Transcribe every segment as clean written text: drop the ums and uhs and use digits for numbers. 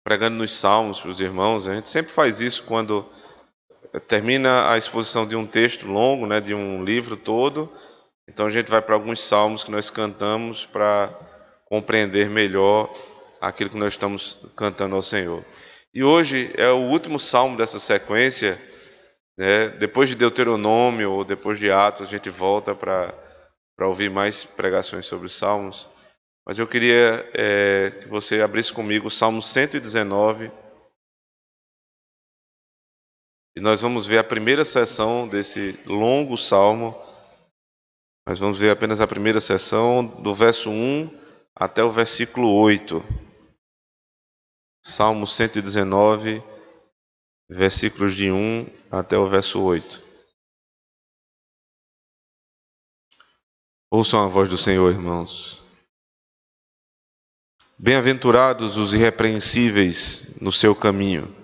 pregando nos salmos para os irmãos. A gente sempre faz isso quando termina a exposição de um texto longo, né, de um livro todo. Então a gente vai para alguns salmos que nós cantamos para compreender melhor aquilo que nós estamos cantando ao Senhor. E hoje é o último salmo dessa sequência, né? Depois de Deuteronômio ou depois de Atos, a gente volta para ouvir mais pregações sobre os salmos. Mas eu queria que você abrisse comigo o Salmo 119, e nós vamos ver a primeira seção desse longo salmo. Nós vamos ver apenas a primeira seção, do verso 1 até o versículo 8. Salmo 119, versículos de 1 até o verso 8. Ouçam a voz do Senhor, irmãos. Bem-aventurados os irrepreensíveis no seu caminho,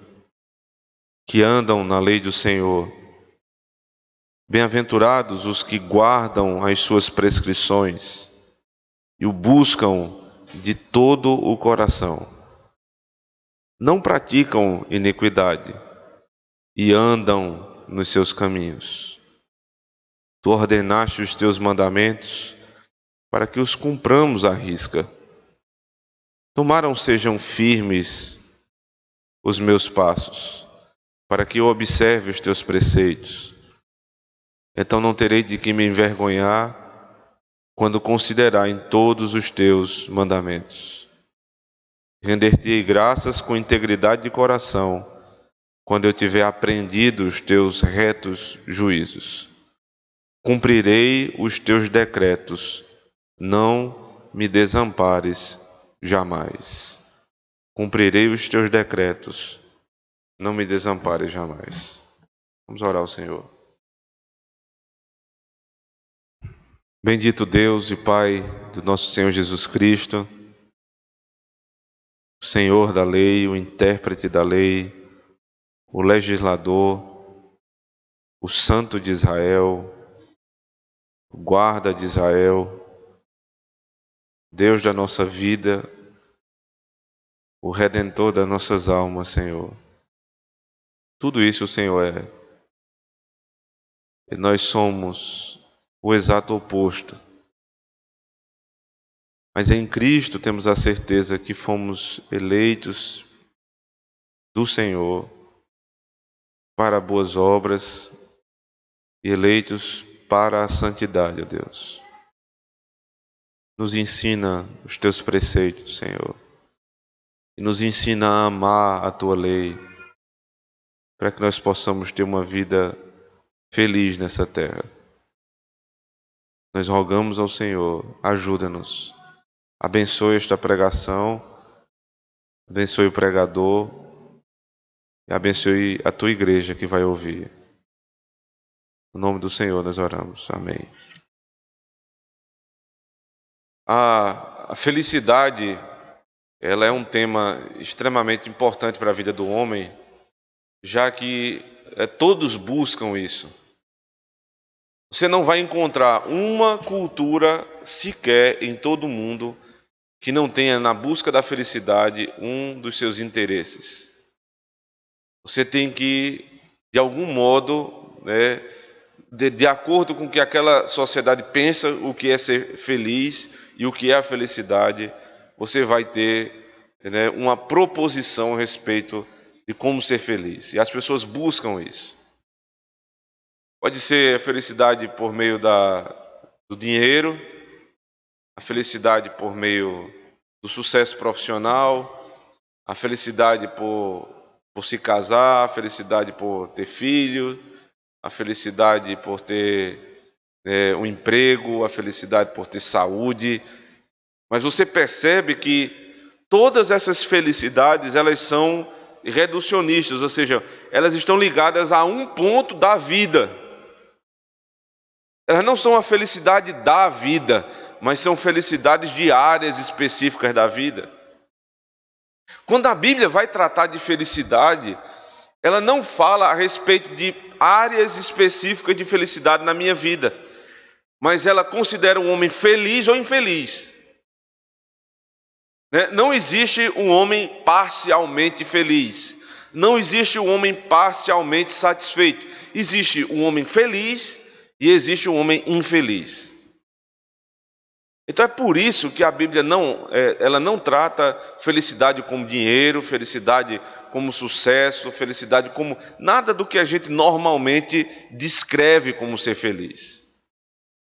que andam na lei do Senhor. Bem-aventurados os que guardam as suas prescrições e o buscam de todo o coração. Não praticam iniquidade e andam nos seus caminhos. Tu ordenaste os teus mandamentos para que os cumpramos à risca. Tomaram sejam firmes os meus passos, para que eu observe os teus preceitos. Então não terei de que me envergonhar quando considerar em todos os teus mandamentos. Render-te-ei graças com integridade de coração, quando eu tiver aprendido os teus retos juízos. Cumprirei os teus decretos, não me desampares jamais. Cumprirei os teus decretos, não me desampares jamais. Vamos orar ao Senhor. Bendito Deus e Pai do nosso Senhor Jesus Cristo, o Senhor da lei, o intérprete da lei, o legislador, o Santo de Israel, o guarda de Israel, Deus da nossa vida, o Redentor das nossas almas, Senhor. Tudo isso o Senhor é. E nós somos o exato oposto. Mas em Cristo temos a certeza que fomos eleitos do Senhor para boas obras e eleitos para a santidade, ó Deus. Nos ensina os teus preceitos, Senhor. E nos ensina a amar a tua lei, para que nós possamos ter uma vida feliz nessa terra. Nós rogamos ao Senhor, ajuda-nos. Abençoe esta pregação, abençoe o pregador e abençoe a tua igreja que vai ouvir. No nome do Senhor nós oramos. Amém. A felicidade, ela é um tema extremamente importante para a vida do homem, já que todos buscam isso. Você não vai encontrar uma cultura sequer em todo o mundo que não tenha na busca da felicidade um dos seus interesses. Você tem que, de algum modo, né, de acordo com o que aquela sociedade pensa o que é ser feliz e o que é a felicidade, você vai ter, né, uma proposição a respeito de como ser feliz. E as pessoas buscam isso. Pode ser a felicidade por meio do dinheiro, a felicidade por meio do sucesso profissional, a felicidade por se casar, a felicidade por ter filho, a felicidade por ter um emprego, a felicidade por ter saúde. Mas você percebe que todas essas felicidades, elas são reducionistas, ou seja, elas estão ligadas a um ponto da vida. Elas não são a felicidade da vida, mas são felicidades de áreas específicas da vida. Quando a Bíblia vai tratar de felicidade, ela não fala a respeito de áreas específicas de felicidade na minha vida, mas ela considera um homem feliz ou infeliz. né? Não existe um homem parcialmente feliz. Não existe um homem parcialmente satisfeito. Existe um homem feliz e existe um homem infeliz. Então é por isso que a Bíblia ela não trata felicidade como dinheiro, felicidade como sucesso, felicidade como nada do que a gente normalmente descreve como ser feliz.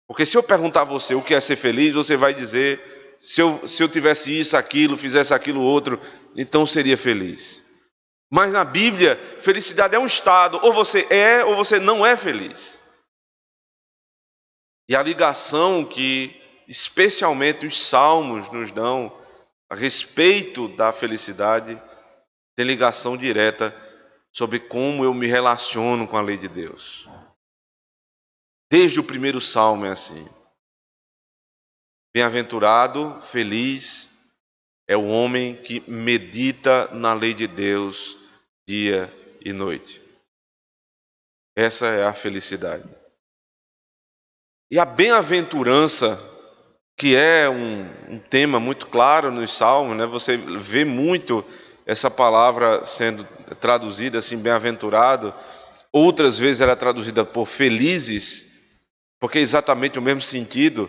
Porque se eu perguntar a você o que é ser feliz, você vai dizer, se eu tivesse isso, aquilo, fizesse aquilo outro, então seria feliz. Mas na Bíblia, felicidade é um estado, ou você é ou você não é feliz. E a ligação que especialmente os salmos nos dão a respeito da felicidade tem ligação direta sobre como eu me relaciono com a lei de Deus. Desde o primeiro salmo é assim. Bem-aventurado, feliz é o homem que medita na lei de Deus dia e noite. Essa é a felicidade. E a bem-aventurança, que é um tema muito claro nos Salmos, né? Você vê muito essa palavra sendo traduzida assim, bem-aventurado. Outras vezes ela é traduzida por felizes, porque é exatamente o mesmo sentido.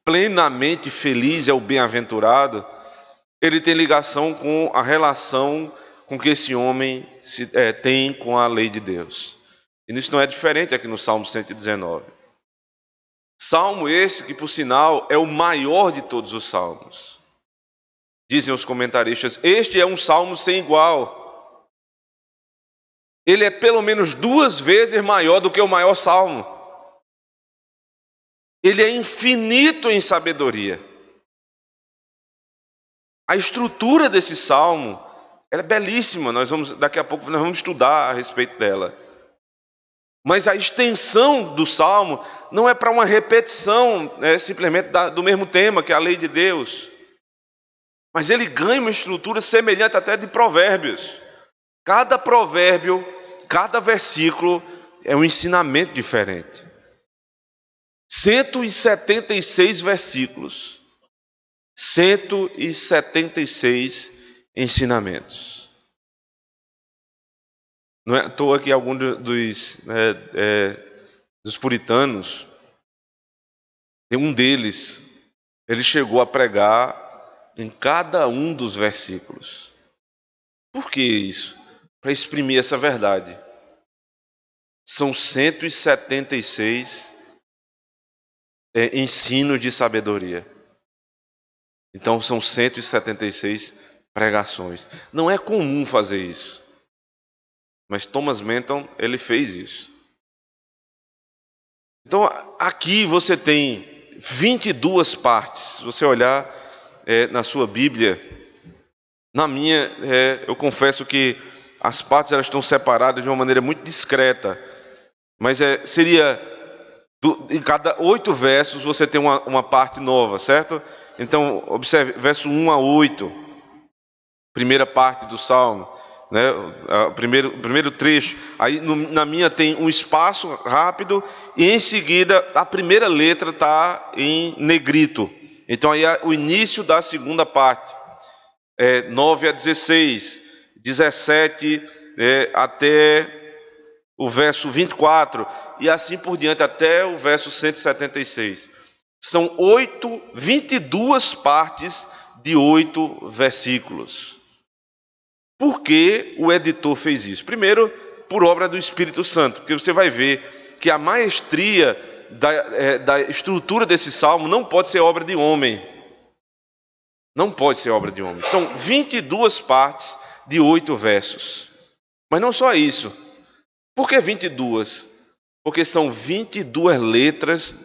Plenamente feliz é o bem-aventurado. Ele tem ligação com a relação com que esse homem tem com a lei de Deus. E isso não é diferente aqui no Salmo 119. Salmo esse que, por sinal, é o maior de todos os salmos. Dizem os comentaristas, este é um salmo sem igual. Ele é pelo menos 2 vezes maior do que o maior salmo. Ele é infinito em sabedoria. A estrutura desse salmo é belíssima. Daqui a pouco nós vamos estudar a respeito dela. Mas a extensão do salmo não é para uma repetição, simplesmente do mesmo tema, que é a lei de Deus. Mas ele ganha uma estrutura semelhante até de provérbios. Cada provérbio, cada versículo é um ensinamento diferente. 176 versículos. 176 ensinamentos. Não é à toa que alguns dos puritanos, tem um deles, ele chegou a pregar em cada um dos versículos. Por que isso? Para exprimir essa verdade. São 176 ensinos de sabedoria. Então são 176 pregações. Não é comum fazer isso. Mas Thomas Manton, ele fez isso. Então aqui você tem 22 partes. Se você olhar na sua Bíblia, na minha, eu confesso que as partes elas estão separadas de uma maneira muito discreta. Mas seria, em cada 8 versos você tem uma parte nova, certo? Então observe, verso 1 a 8, primeira parte do Salmo. Né, o primeiro trecho, aí na minha tem um espaço rápido e em seguida a primeira letra está em negrito. Então aí é o início da segunda parte, 9 a 16, 17 até o verso 24 e assim por diante até o verso 176. São 22 partes de 8 versículos. Por que o editor fez isso? Primeiro, por obra do Espírito Santo, porque você vai ver que a maestria da estrutura desse salmo não pode ser obra de homem. Não pode ser obra de homem. São 22 partes de 8 versos. Mas não só isso. Por que 22? Porque são 22 letras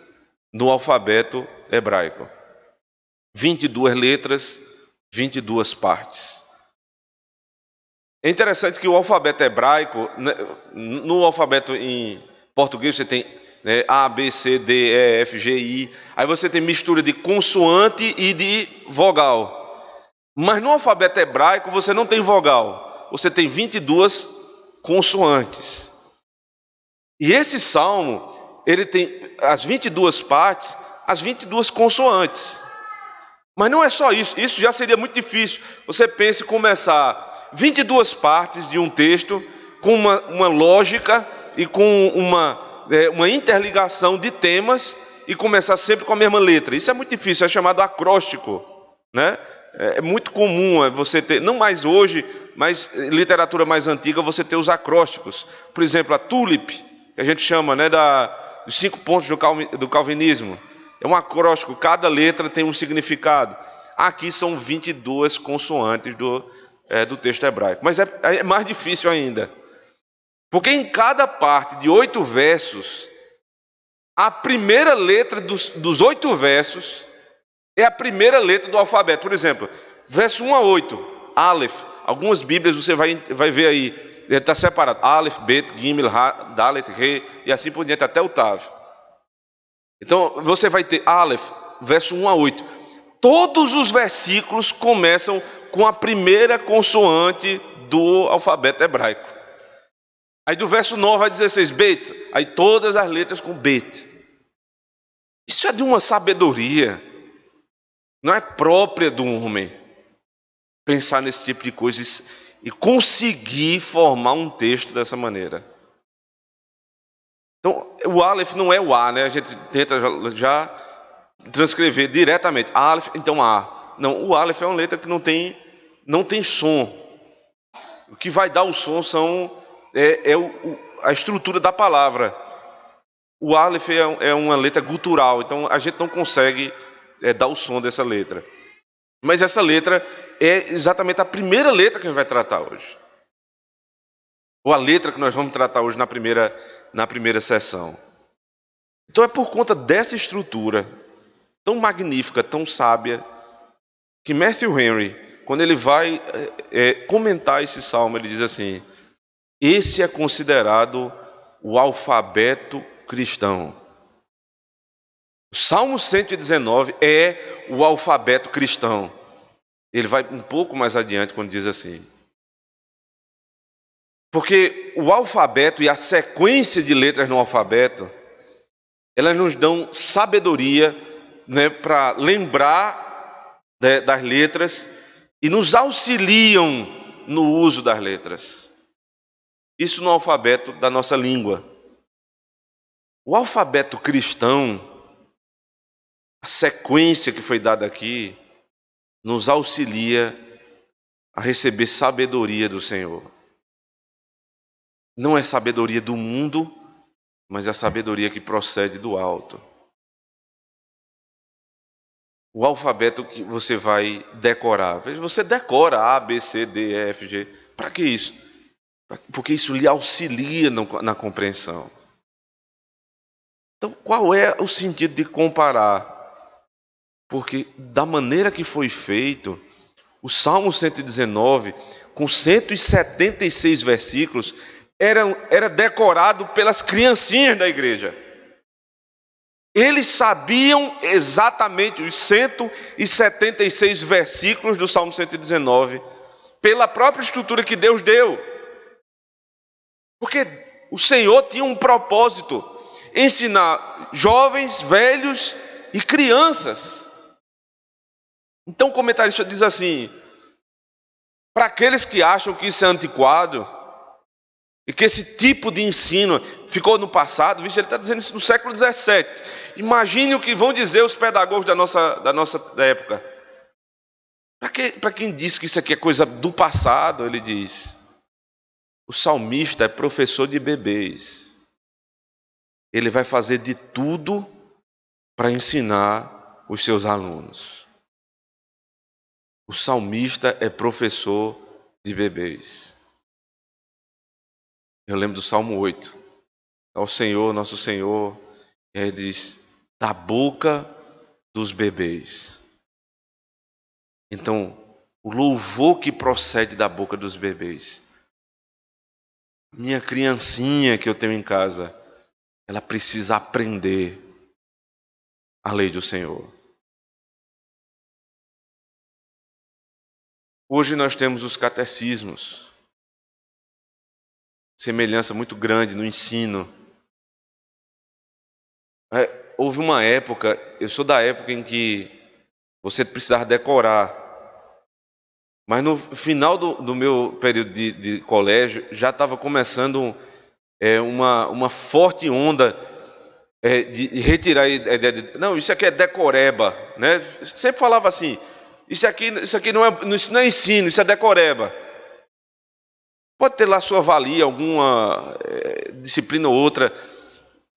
no alfabeto hebraico. 22 letras, 22 partes. É interessante que o alfabeto hebraico, no alfabeto em português você tem A, B, C, D, E, F, G, I. Aí você tem mistura de consoante e de vogal. Mas no alfabeto hebraico você não tem vogal. Você tem 22 consoantes. E esse salmo, ele tem as 22 partes, as 22 consoantes. Mas não é só isso, isso já seria muito difícil. Você pense em começar 22 partes de um texto com uma lógica e com uma interligação de temas e começar sempre com a mesma letra. Isso é muito difícil, é chamado acróstico, né? É muito comum você ter, não mais hoje, mas em literatura mais antiga, você ter os acrósticos. Por exemplo, a tulip, que a gente chama, né, dos 5 pontos do calvinismo. É um acróstico, cada letra tem um significado. Aqui são 22 consoantes do texto hebraico. Mas é mais difícil ainda. Porque em cada parte de 8 versos, a primeira letra dos 8 versos é a primeira letra do alfabeto. Por exemplo, verso 1 a 8, Aleph. Algumas Bíblias você vai ver aí, está separado. Aleph, Bet, Gimel, Dalet, Re, e assim por diante, até o Tav. Então, você vai ter Aleph, verso 1 a 8. Todos os versículos começam com a primeira consoante do alfabeto hebraico. Aí do verso 9 a 16, Bet. Aí todas as letras com Bet. Isso é de uma sabedoria. Não é própria do homem pensar nesse tipo de coisas e conseguir formar um texto dessa maneira. Então, o Aleph não é o A, né? A gente tenta já transcrever diretamente. Aleph, então A. Não, o Aleph é uma letra que não tem som. O que vai dar o som a estrutura da palavra. O Aleph é uma letra gutural, então a gente não consegue dar o som dessa letra. Mas essa letra é exatamente a primeira letra que a gente vai tratar hoje. Ou a letra que nós vamos tratar hoje na primeira sessão. Então é por conta dessa estrutura tão magnífica, tão sábia, que Matthew Henry, quando ele vai comentar esse salmo, ele diz assim: esse é considerado o alfabeto cristão. O Salmo 119 é o alfabeto cristão. Ele vai um pouco mais adiante quando diz assim: porque o alfabeto e a sequência de letras no alfabeto, elas nos dão sabedoria, né, para lembrar das letras e nos auxiliam no uso das letras. Isso no alfabeto da nossa língua. O alfabeto cristão, a sequência que foi dada aqui, nos auxilia a receber sabedoria do Senhor. Não é sabedoria do mundo, mas é a sabedoria que procede do alto. O alfabeto que você vai decorar. Veja, você decora A, B, C, D, E, F, G. Para que isso? Porque isso lhe auxilia na compreensão. Então, qual é o sentido de comparar? Porque da maneira que foi feito, o Salmo 119, com 176 versículos, era decorado pelas criancinhas da igreja. Eles sabiam exatamente os 176 versículos do Salmo 119, pela própria estrutura que Deus deu. Porque o Senhor tinha um propósito: ensinar jovens, velhos e crianças. Então o comentarista diz assim: para aqueles que acham que isso é antiquado, e que esse tipo de ensino ficou no passado, ele está dizendo isso no século XVII. Imagine o que vão dizer os pedagogos da nossa época. Para quem diz que isso aqui é coisa do passado, ele diz: o salmista é professor de bebês. Ele vai fazer de tudo para ensinar os seus alunos. O salmista é professor de bebês. Eu lembro do Salmo 8. Ao Senhor, nosso Senhor, ele diz: da boca dos bebês. Então, o louvor que procede da boca dos bebês. Minha criancinha que eu tenho em casa, ela precisa aprender a lei do Senhor. Hoje nós temos os catecismos. Semelhança muito grande no ensino. Houve uma época, eu sou da época em que você precisava decorar. Mas no final do meu período de colégio, já estava começando uma forte onda de retirar a ideia de... Não, isso aqui é decoreba. Né? Sempre falava assim, isso aqui isso não é ensino, isso é decoreba. Pode ter lá sua valia, alguma disciplina ou outra,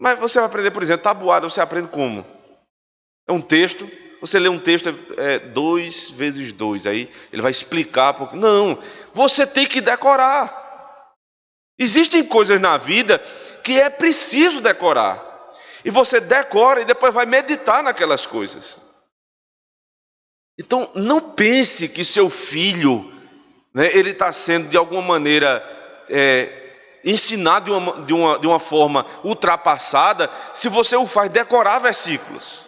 mas você vai aprender, por exemplo, tabuada, você aprende como? É um texto, você lê um texto, 2 vezes 2, aí ele vai explicar. Não, você tem que decorar. Existem coisas na vida que é preciso decorar. E você decora e depois vai meditar naquelas coisas. Então, não pense que seu filho, né, ele está sendo de alguma maneira ensinado de uma forma ultrapassada, se você o faz decorar versículos.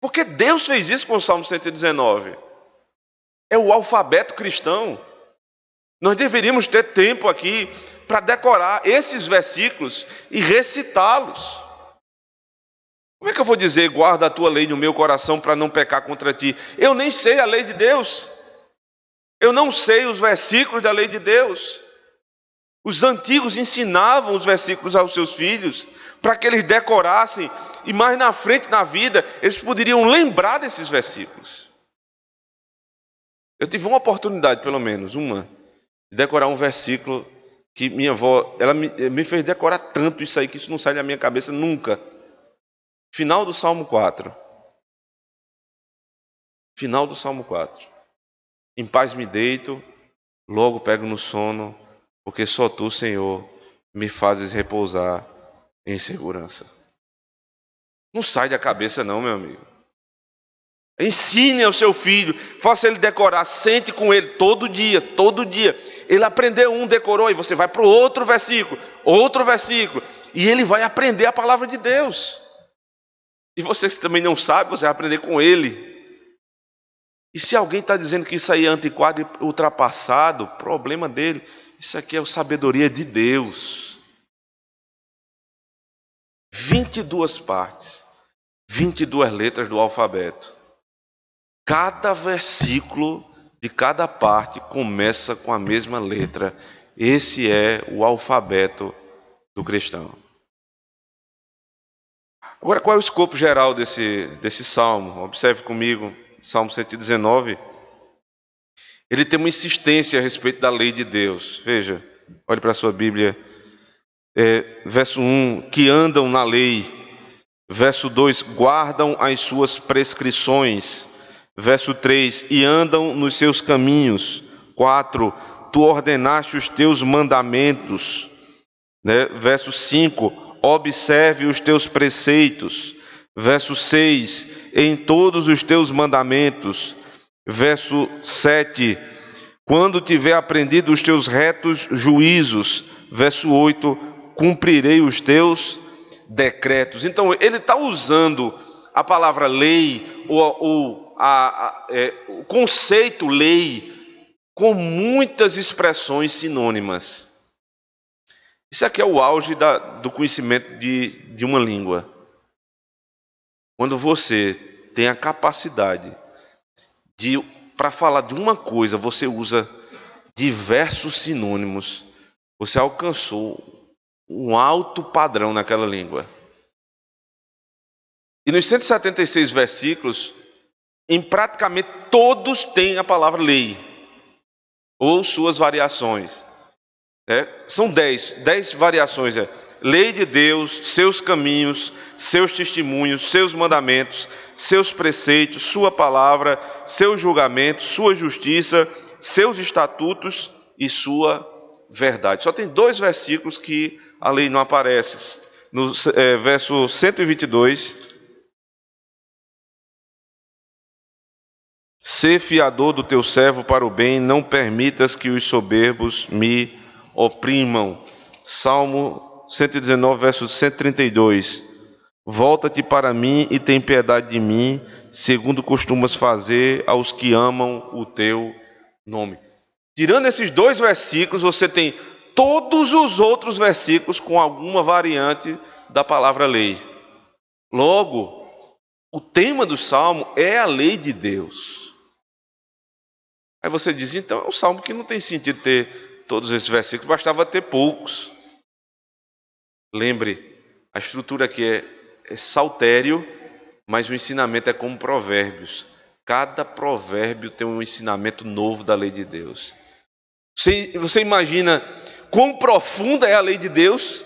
Porque Deus fez isso com o Salmo 119. É o alfabeto cristão. Nós deveríamos ter tempo aqui para decorar esses versículos e recitá-los. Como é que eu vou dizer, guarda a tua lei no meu coração para não pecar contra ti? Eu nem sei a lei de Deus. Eu não sei os versículos da lei de Deus. Os antigos ensinavam os versículos aos seus filhos para que eles decorassem e mais na frente na vida eles poderiam lembrar desses versículos. Eu tive uma oportunidade, pelo menos, de decorar um versículo que minha avó, ela me fez decorar tanto isso aí que isso não sai da minha cabeça nunca. Final do Salmo 4. Final do Salmo 4. Em paz me deito, logo pego no sono, porque só tu, Senhor, me fazes repousar em segurança. Não sai da cabeça não, meu amigo. Ensine ao seu filho, faça ele decorar, sente com ele todo dia. Ele aprendeu decorou, e você vai para o outro versículo, e ele vai aprender a palavra de Deus. E você que também não sabe, você vai aprender com ele. E se alguém está dizendo que isso aí é antiquado e ultrapassado, problema dele. Isso aqui é a sabedoria de Deus. 22 partes, 22 letras do alfabeto. Cada versículo de cada parte começa com a mesma letra. Esse é o alfabeto do cristão. Agora, qual é o escopo geral desse salmo? Observe comigo, Salmo 119. Ele tem uma insistência a respeito da lei de Deus. Veja, olhe para a sua Bíblia. Verso 1, que andam na lei. Verso 2, guardam as suas prescrições. Verso 3, e andam nos seus caminhos. 4, tu ordenaste os teus mandamentos. Verso 5, observe os teus preceitos. Verso 6, em todos os teus mandamentos. Verso 7, quando tiver aprendido os teus retos juízos. Verso 8, cumprirei os teus decretos. Então, ele está usando a palavra lei, o conceito lei, com muitas expressões sinônimas. Isso aqui é o auge do conhecimento de uma língua. Quando você tem a capacidade para falar de uma coisa, você usa diversos sinônimos, você alcançou um alto padrão naquela língua. E nos 176 versículos, em praticamente todos tem a palavra lei, ou suas variações. São 10 variações. Lei de Deus, seus caminhos, seus testemunhos, seus mandamentos, seus preceitos, sua palavra, seus julgamentos, sua justiça, seus estatutos e sua verdade. Só tem 2 versículos que a lei não aparece. No verso 122, sê fiador do teu servo para o bem, não permitas que os soberbos me oprimam. Salmo 119, verso 132. Volta-te para mim e tem piedade de mim, segundo costumas fazer aos que amam o teu nome. Tirando esses 2 versículos, você tem todos os outros versículos com alguma variante da palavra lei. Logo, O tema do salmo é a lei de Deus. Aí você diz, então é um salmo que não tem sentido ter todos esses versículos, bastava ter poucos. Lembre, a estrutura aqui é saltério, mas o ensinamento é como provérbios. Cada provérbio tem um ensinamento novo da lei de Deus. Você imagina quão profunda é a lei de Deus?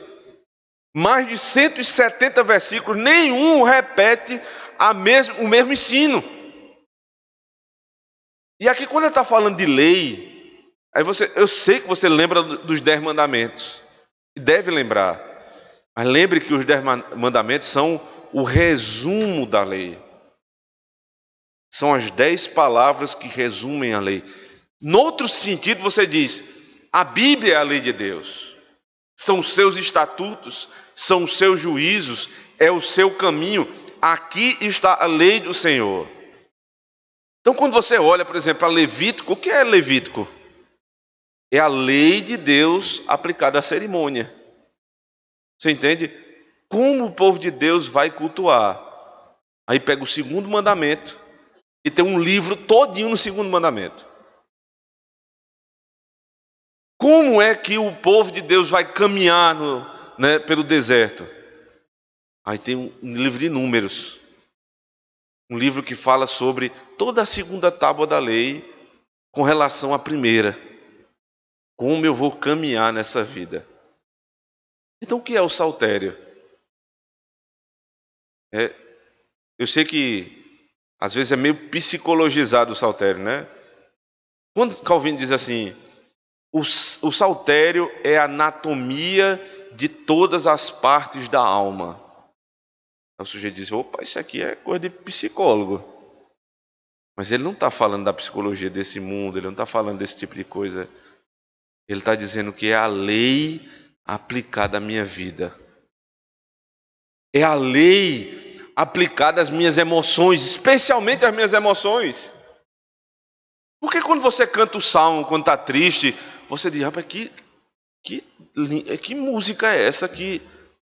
Mais de 170 versículos, nenhum repete o mesmo ensino. E aqui quando ele está falando de lei, eu sei que você lembra dos 10 mandamentos. E deve lembrar. Mas lembre que os 10 mandamentos são o resumo da lei. São as 10 palavras que resumem a lei. Noutro sentido, você diz, a Bíblia é a lei de Deus. São os seus estatutos, são os seus juízos, é o seu caminho. Aqui está a lei do Senhor. Então, quando você olha, por exemplo, para Levítico, o que é Levítico? É a lei de Deus aplicada à cerimônia. Você entende? Como o povo de Deus vai cultuar? Aí pega o segundo mandamento e tem um livro todinho no segundo mandamento. Como é que o povo de Deus vai caminhar pelo deserto? Aí tem um livro de Números. Um livro que fala sobre toda a segunda tábua da lei com relação à primeira. Como eu vou caminhar nessa vida. Então o que é o saltério? Eu sei que às vezes é meio psicologizado o saltério, né? Quando Calvino diz assim, o saltério é a anatomia de todas as partes da alma. Aí o sujeito diz, opa, isso aqui é coisa de psicólogo. Mas ele não está falando da psicologia desse mundo, ele não está falando desse tipo de coisa. Ele está dizendo que é a lei aplicada à minha vida. É a lei aplicada às minhas emoções, especialmente às minhas emoções. Porque quando você canta o salmo, quando está triste, você diz, rapaz, que música é essa que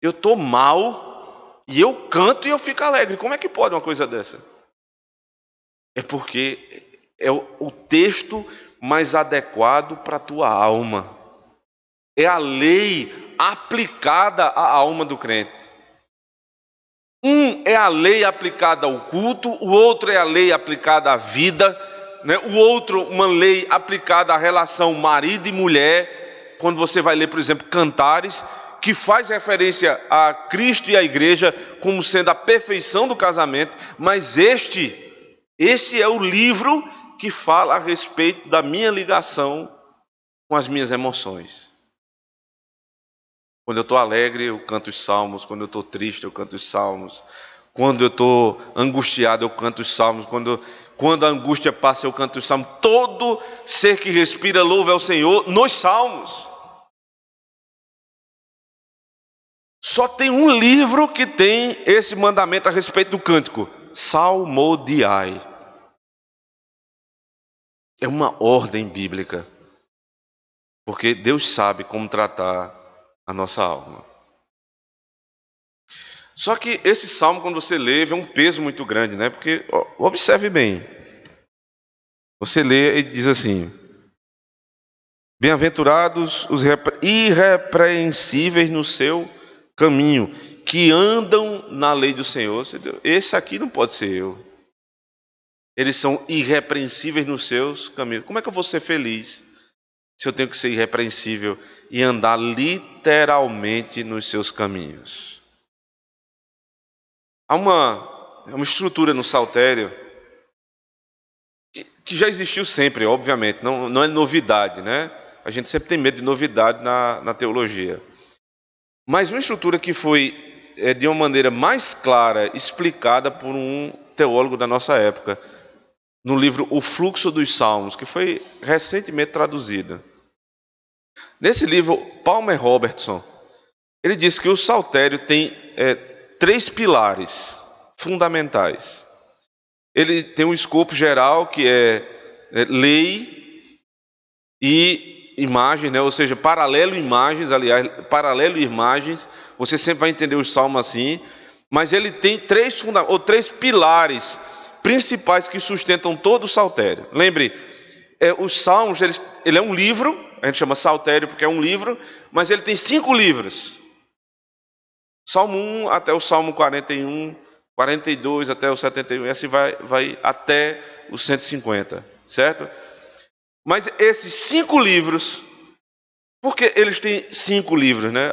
eu estou mal e eu canto e eu fico alegre? Como é que pode uma coisa dessa? É porque é o texto mais adequado para a tua alma. É a lei aplicada à alma do crente. Um é a lei aplicada ao culto, o outro é a lei aplicada à vida, né? O outro, uma lei aplicada à relação marido e mulher. Quando você vai ler, por exemplo, Cantares, que faz referência a Cristo e à igreja como sendo a perfeição do casamento, mas este é o livro que fala a respeito da minha ligação com as minhas emoções. Quando eu estou alegre, eu canto os salmos. Quando eu estou triste, eu canto os salmos. Quando eu estou angustiado, eu canto os salmos. Quando a angústia passa, eu canto os salmos. Todo ser que respira louva ao Senhor nos salmos. Só tem um livro que tem esse mandamento a respeito do cântico: salmodiai. É uma ordem bíblica. Porque Deus sabe como tratar a nossa alma. Só que esse salmo, quando você lê, vê um peso muito grande, né? Porque, observe bem. Você lê e diz assim: bem-aventurados os irrepreensíveis no seu caminho, que andam na lei do Senhor. Esse aqui não pode ser eu. Eles são irrepreensíveis nos seus caminhos. Como é que eu vou ser feliz se eu tenho que ser irrepreensível e andar literalmente nos seus caminhos? Há uma estrutura no saltério que já existiu sempre, obviamente, não é novidade, né? A gente sempre tem medo de novidade na teologia. Mas uma estrutura que foi, de uma maneira mais clara, explicada por um teólogo da nossa época, no livro O Fluxo dos Salmos, que foi recentemente traduzido. Nesse livro, Palmer Robertson, ele diz que o saltério tem 3 pilares fundamentais. Ele tem um escopo geral que é lei e imagem, né? Ou seja, paralelo e imagens, aliás, paralelo e imagens. Você sempre vai entender os salmos assim. Mas ele tem três pilares principais que sustentam todo o saltério. Lembre, os Salmos, ele é um livro, a gente chama saltério porque é um livro, mas ele tem 5 livros. Salmo 1 até o Salmo 41, 42 até o 71, e assim vai até o 150, certo? Mas esses 5 livros, porque eles têm 5 livros, né?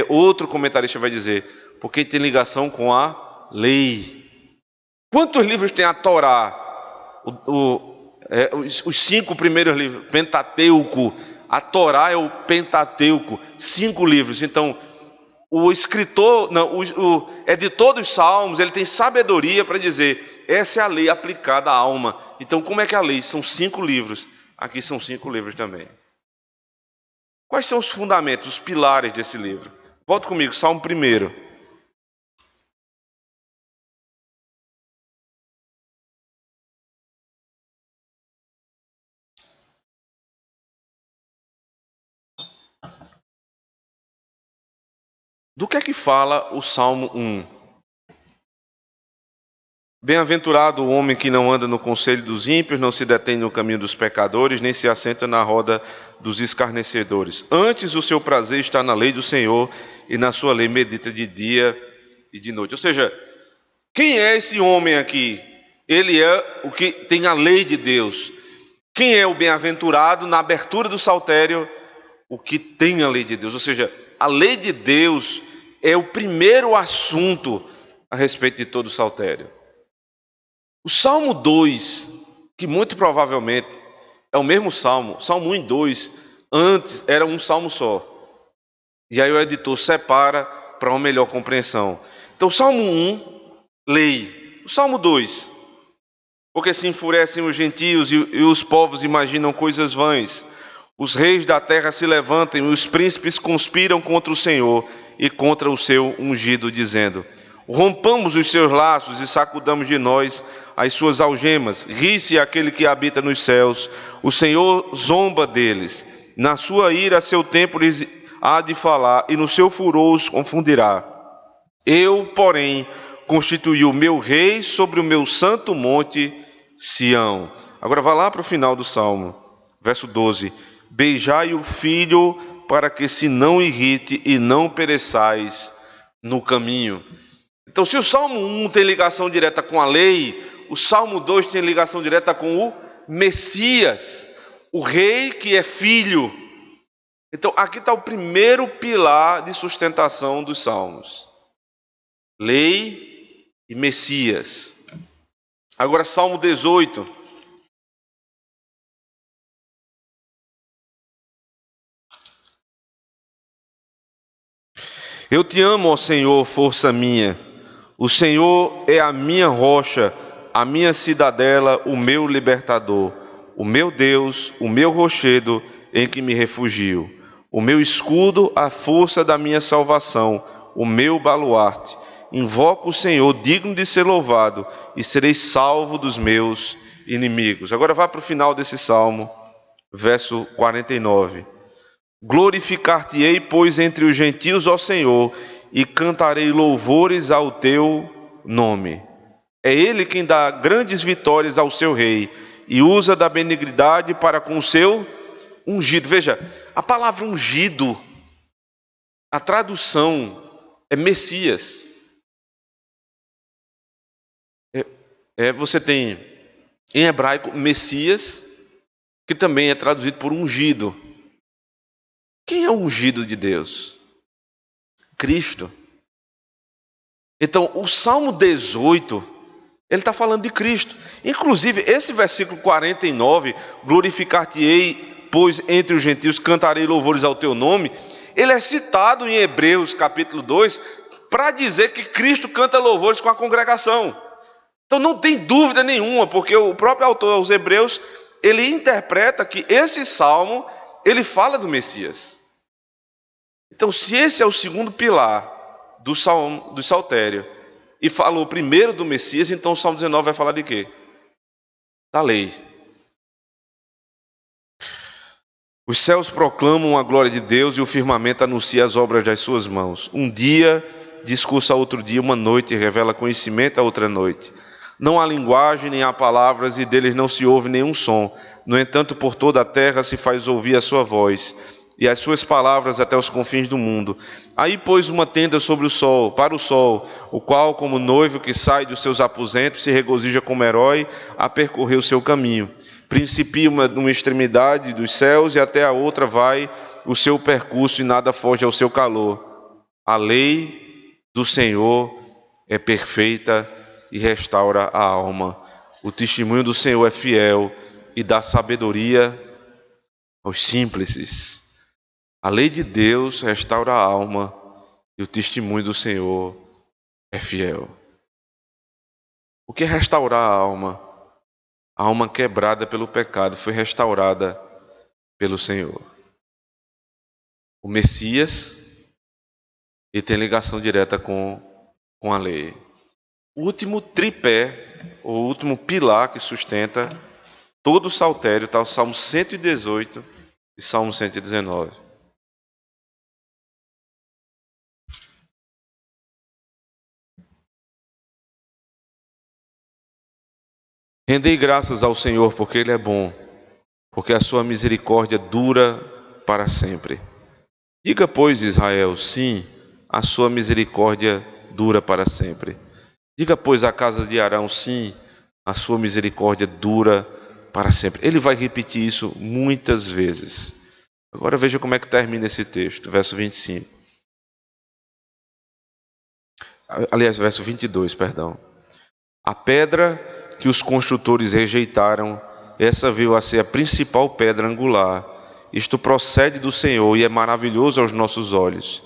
Outro comentarista vai dizer, porque tem ligação com a lei. Quantos livros tem a Torá? Os 5 primeiros livros, Pentateuco. A Torá é o Pentateuco, 5 livros. Então, o escritor, não, o editor dos Salmos, ele tem sabedoria para dizer, essa é a lei aplicada à alma. Então, como é que é a lei? São 5 livros. Aqui são 5 livros também. Quais são os fundamentos, os pilares desse livro? Volta comigo, Salmo 1. Do que é que fala o Salmo 1? Bem-aventurado o homem que não anda no conselho dos ímpios, não se detém no caminho dos pecadores, nem se assenta na roda dos escarnecedores. Antes o seu prazer está na lei do Senhor, e na sua lei medita de dia e de noite. Ou seja, quem é esse homem aqui? Ele é o que tem a lei de Deus. Quem é o bem-aventurado? Na abertura do saltério, o que tem a lei de Deus. Ou seja, a lei de Deus é o primeiro assunto a respeito de todo o saltério. O Salmo 2, que muito provavelmente é o mesmo Salmo, Salmo 1 e 2, antes era um salmo só. E aí o editor separa para uma melhor compreensão. Então, o Salmo 1, lei. O Salmo 2, porque se enfurecem os gentios e os povos imaginam coisas vãs. Os reis da terra se levantam e os príncipes conspiram contra o Senhor e contra o seu ungido, dizendo: rompamos os seus laços e sacudamos de nós as suas algemas. Ri-se aquele que habita nos céus, o Senhor zomba deles. Na sua ira, seu tempo lhes há de falar, e no seu furor os confundirá. Eu, porém, constituí o meu rei sobre o meu santo monte Sião. Agora vá lá para o final do Salmo, verso 12. Beijai o filho para que se não irrite e não pereçais no caminho. Então, se o Salmo 1 tem ligação direta com a lei, o Salmo 2 tem ligação direta com o Messias, o rei que é filho. Então, aqui está o primeiro pilar de sustentação dos Salmos: lei e Messias. Agora, Salmo 18. Eu te amo, ó Senhor, força minha. O Senhor é a minha rocha, a minha cidadela, o meu libertador, o meu Deus, o meu rochedo em que me refugio, o meu escudo, a força da minha salvação, o meu baluarte. Invoco o Senhor, digno de ser louvado, e serei salvo dos meus inimigos. Agora vá para o final desse salmo, verso 49. Glorificar-te-ei, pois, entre os gentios, ó Senhor, e cantarei louvores ao teu nome. É ele quem dá grandes vitórias ao seu rei e usa da benignidade para com o seu ungido. Veja, a palavra ungido, a tradução é Messias. Você tem em hebraico Messias, que também é traduzido por ungido. Quem é o ungido de Deus? Cristo. Então, o Salmo 18, ele está falando de Cristo. Inclusive, esse versículo 49, glorificar-te-ei, pois entre os gentios cantarei louvores ao teu nome, ele é citado em Hebreus capítulo 2, para dizer que Cristo canta louvores com a congregação. Então não tem dúvida nenhuma, porque o próprio autor aos Hebreus, ele interpreta que esse salmo, ele fala do Messias. Então, se esse é o segundo pilar do saltério, e falou primeiro do Messias, então o Salmo 19 vai falar de quê? Da lei. Os céus proclamam a glória de Deus e o firmamento anuncia as obras das suas mãos. Um dia discurso a outro dia, uma noite revela conhecimento a outra noite. Não há linguagem nem há palavras, e deles não se ouve nenhum som. No entanto, por toda a terra se faz ouvir a sua voz, e as suas palavras até os confins do mundo. Aí pôs uma tenda sobre o sol, para o sol, o qual, como noivo que sai dos seus aposentos, se regozija como herói a percorrer o seu caminho. Principia numa extremidade dos céus e até a outra vai o seu percurso, e nada foge ao seu calor. A lei do Senhor é perfeita e restaura a alma. O testemunho do Senhor é fiel e dá sabedoria aos simples. A lei de Deus restaura a alma e o testemunho do Senhor é fiel. O que é restaurar a alma? A alma quebrada pelo pecado foi restaurada pelo Senhor. O Messias, ele tem ligação direta com a lei. O último tripé, o último pilar que sustenta todo o saltério está o Salmo 118 e Salmo 119. Rendei graças ao Senhor, porque Ele é bom, porque a sua misericórdia dura para sempre. Diga, pois, Israel, sim, a sua misericórdia dura para sempre. Diga, pois, a casa de Arão, sim, a sua misericórdia dura para sempre. Ele vai repetir isso muitas vezes. Agora veja como é que termina esse texto, verso 25. Aliás, verso 22, perdão. A pedra que os construtores rejeitaram, essa veio a ser a principal pedra angular. Isto procede do Senhor e é maravilhoso aos nossos olhos.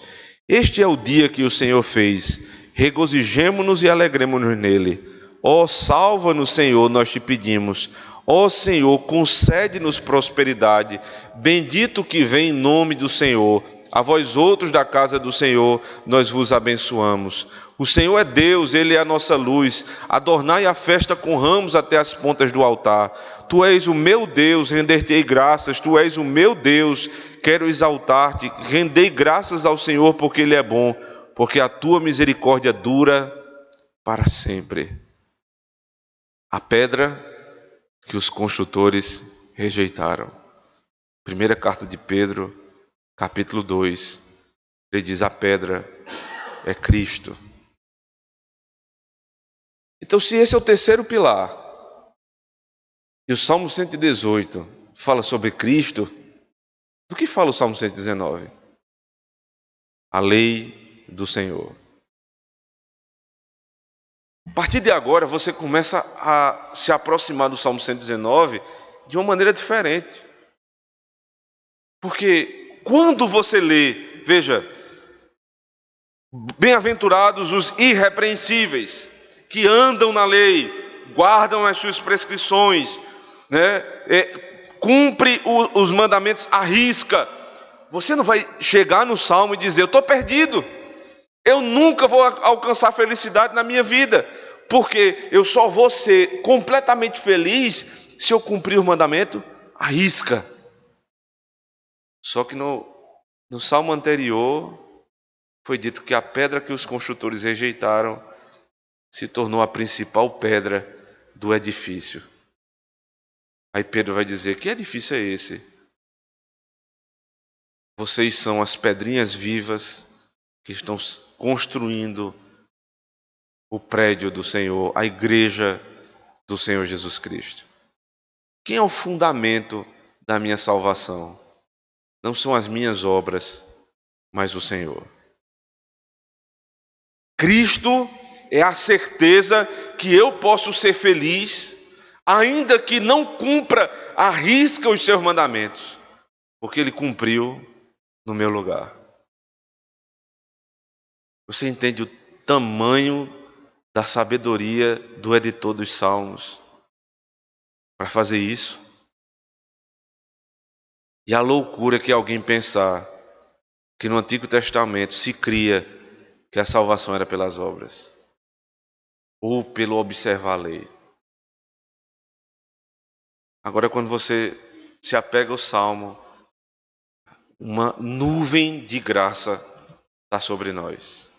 Este é o dia que o Senhor fez. Regozijemo-nos e alegremo-nos nele. Ó, salva-nos, Senhor, nós te pedimos. Ó Senhor, concede-nos prosperidade. Bendito que vem em nome do Senhor. A vós outros da casa do Senhor, nós vos abençoamos. O Senhor é Deus, Ele é a nossa luz. Adornai a festa com ramos até as pontas do altar. Tu és o meu Deus, render-te-ei graças. Tu és o meu Deus, quero exaltar-te. Rendei graças ao Senhor, porque Ele é bom, porque a tua misericórdia dura para sempre. A pedra que os construtores rejeitaram. Primeira carta de Pedro, capítulo 2, ele diz: a pedra é Cristo. Então, se esse é o terceiro pilar, e o Salmo 118 fala sobre Cristo, do que fala o Salmo 119? A lei do Senhor. A partir de agora, você começa a se aproximar do Salmo 119 de uma maneira diferente. Porque quando você lê, veja, bem-aventurados os irrepreensíveis, que andam na lei, guardam as suas prescrições, né? Cumpre os mandamentos à risca. Você não vai chegar no Salmo e dizer: eu estou perdido, eu nunca vou alcançar felicidade na minha vida, porque eu só vou ser completamente feliz se eu cumprir o mandamento à risca. Só que no Salmo anterior foi dito que a pedra que os construtores rejeitaram se tornou a principal pedra do edifício. Aí Pedro vai dizer: que edifício é esse? Vocês são as pedrinhas vivas que estão construindo o prédio do Senhor, a igreja do Senhor Jesus Cristo. Quem é o fundamento da minha salvação? Não são as minhas obras, mas o Senhor. Cristo é a certeza que eu posso ser feliz, ainda que não cumpra à risca os seus mandamentos, porque Ele cumpriu no meu lugar. Você entende o tamanho da sabedoria do editor dos Salmos para fazer isso? E a loucura que alguém pensar que no Antigo Testamento se cria que a salvação era pelas obras ou pelo observar a lei. Agora, quando você se apega ao Salmo, uma nuvem de graça está sobre nós.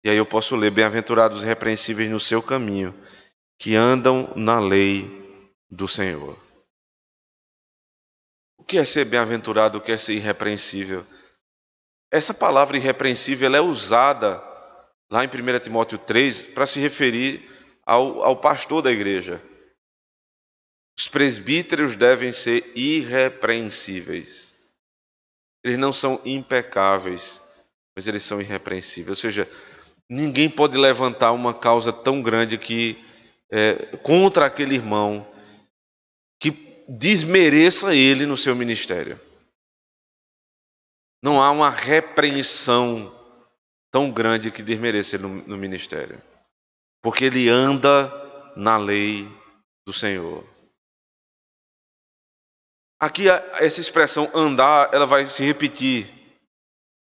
E aí eu posso ler: bem-aventurados os irrepreensíveis no seu caminho, que andam na lei do Senhor. O que é ser bem-aventurado? O que é ser irrepreensível? Essa palavra irrepreensível ela é usada lá em 1 Timóteo 3 para se referir ao pastor da igreja. Os presbíteros devem ser irrepreensíveis. Eles não são impecáveis, mas eles são irrepreensíveis. Ou seja, ninguém pode levantar uma causa tão grande contra aquele irmão que desmereça ele no seu ministério. Não há uma repreensão tão grande que desmereça ele no ministério, porque ele anda na lei do Senhor. Aqui essa expressão andar, ela vai se repetir,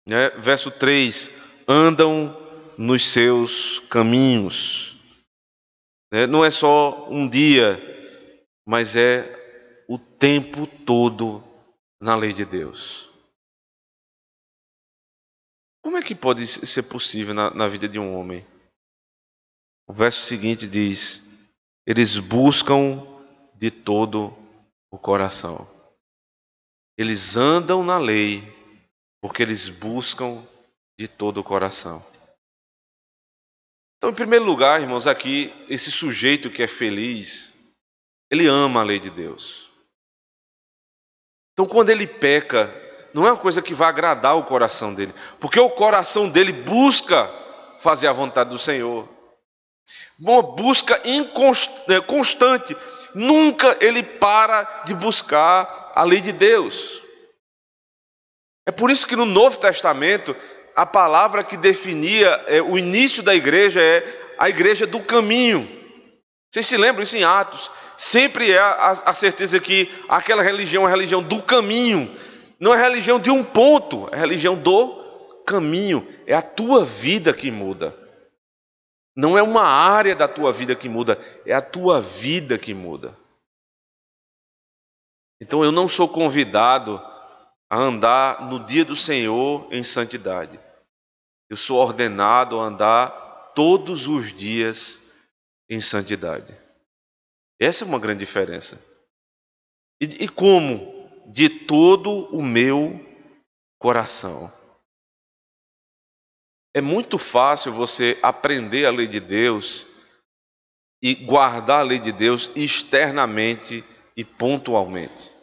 né? Verso 3, andam nos seus caminhos. Não é só um dia, mas é o tempo todo na lei de Deus. Como é que pode ser possível na vida de um homem? O verso seguinte diz: eles buscam de todo o coração. Eles andam na lei porque eles buscam de todo o coração. Então, em primeiro lugar, irmãos, aqui, esse sujeito que é feliz, ele ama a lei de Deus. Então, quando ele peca, não é uma coisa que vai agradar o coração dele, porque o coração dele busca fazer a vontade do Senhor. Uma busca constante. Nunca ele para de buscar a lei de Deus. É por isso que no Novo Testamento, a palavra que definia o início da igreja é a igreja do caminho. Vocês se lembram isso em Atos? Sempre é a certeza que aquela religião é a religião do caminho. Não é a religião de um ponto, é a religião do caminho. É a tua vida que muda. Não é uma área da tua vida que muda, é a tua vida que muda. Então eu não sou convidado a andar no dia do Senhor em santidade. Eu sou ordenado a andar todos os dias em santidade. Essa é uma grande diferença. E como? De todo o meu coração. É muito fácil você aprender a lei de Deus e guardar a lei de Deus externamente e pontualmente.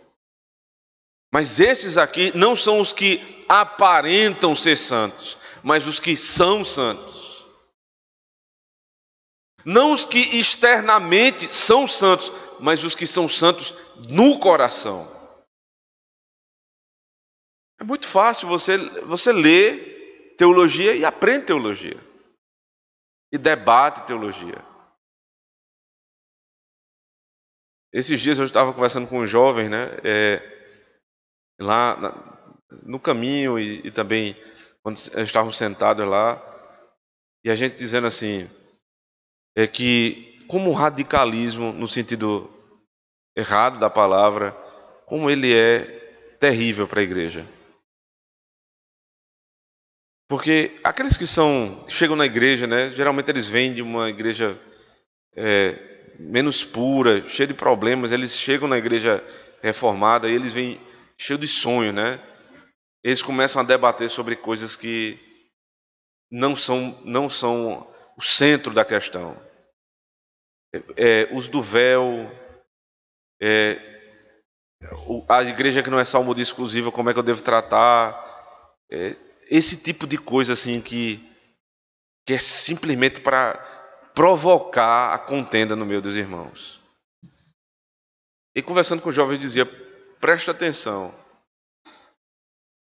Mas esses aqui não são os que aparentam ser santos, mas os que são santos. Não os que externamente são santos, mas os que são santos no coração. É muito fácil você ler teologia e aprende teologia. E debate teologia. Esses dias eu estava conversando com um jovem, né? Lá no caminho e também quando estávamos sentados lá, e a gente dizendo assim, que como o radicalismo, no sentido errado da palavra, como ele é terrível para a igreja. Porque aqueles que chegam na igreja, né, geralmente eles vêm de uma igreja menos pura, cheia de problemas, eles chegam na igreja reformada e eles vêm cheios de sonho, né? Eles começam a debater sobre coisas que não são o centro da questão. Os do véu, a igreja que não é salmodia exclusiva, como é que eu devo tratar? Esse tipo de coisa assim que é simplesmente para provocar a contenda no meio dos irmãos. E conversando com o jovem, eu dizia: presta atenção,